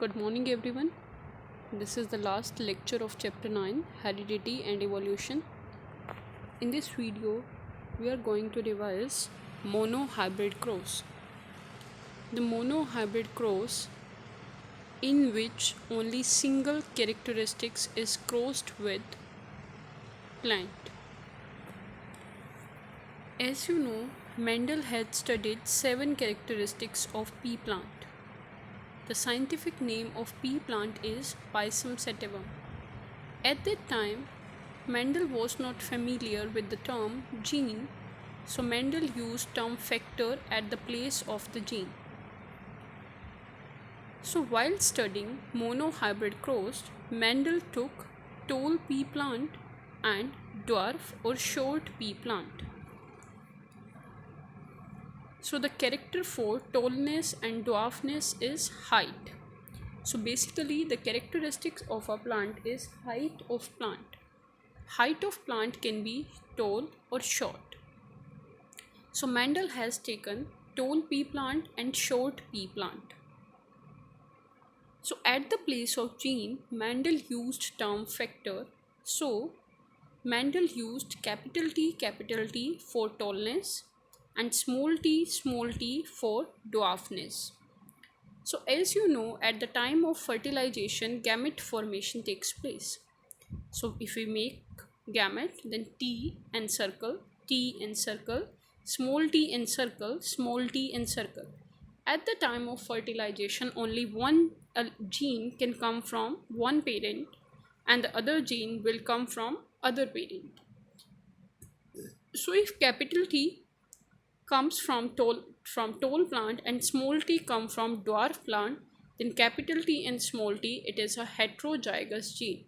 Good morning, everyone. This is the last lecture of Chapter 9, Heredity and Evolution. In this video, we are going to revise monohybrid cross. The monohybrid cross, in which only single characteristics is crossed with plant. As you know, Mendel had studied 7 characteristics of pea plant. The scientific name of pea plant is Pisum sativum. At that time, Mendel was not familiar with the term gene, so Mendel used term factor at the place of the gene. So while studying monohybrid cross, Mendel took tall pea plant and dwarf or short pea plant. So the character for tallness and dwarfness is height. So basically the characteristics of a plant is height of plant. Height of plant can be tall or short. So Mendel has taken tall pea plant and short pea plant. So at the place of gene, Mendel used term factor. So Mendel used capital T for tallness and small t for dwarfness. So as you know, at the time of fertilization, gamete formation takes place. So if we make gamete, then T and circle, small t and circle, small t and circle. At the time of fertilization, only one gene can come from one parent and the other gene will come from other parent. So if capital T comes from tall plant and small t come from dwarf plant, then capital T and small t, it is a heterozygous gene.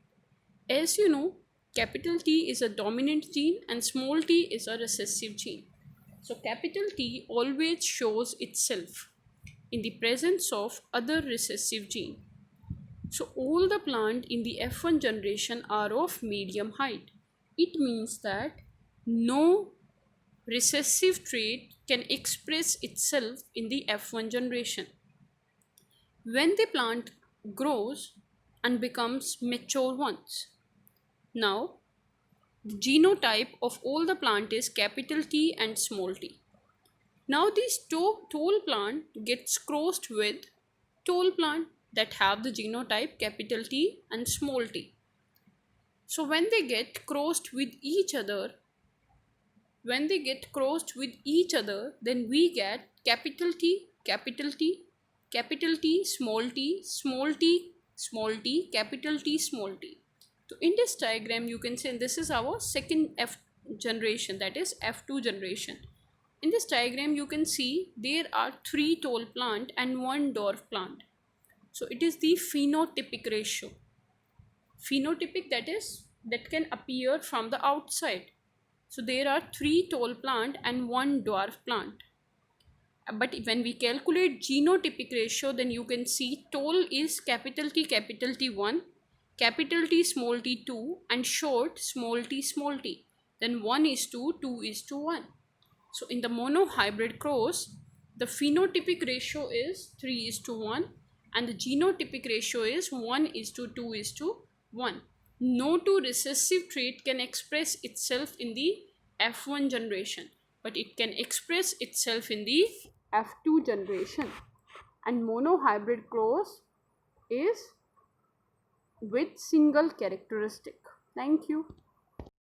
As you know, capital T is a dominant gene and small t is a recessive gene. So capital T always shows itself in the presence of other recessive gene. So all the plant in the F1 generation are of medium height. It means that no recessive trait can express itself in the F1 generation. When the plant grows and becomes mature once. Now, the genotype of all the plant is capital T and small t. Now this tall plant gets crossed with tall plant that have the genotype capital T and small t. So when they get crossed with each other, then we get capital T, capital T, capital T, small t, small t, small t, capital T, small t. So in this diagram, you can say this is our second F generation, that is F2 generation. In this diagram, you can see there are 3 tall plant and 1 dwarf plant. So it is the phenotypic ratio. Phenotypic, that can appear from the outside. So there are 3 tall plant and 1 dwarf plant. But when we calculate genotypic ratio, then you can see tall is capital T 1, capital T small t 2 and short small t. Then 1 is to 2 is to 1. So in the monohybrid cross, the phenotypic ratio is 3 is to 1 and the genotypic ratio is 1 is to 2 is to 1. No two recessive trait can express itself in the F1 generation, but it can express itself in the F2 generation. And monohybrid cross is with single characteristic. Thank you.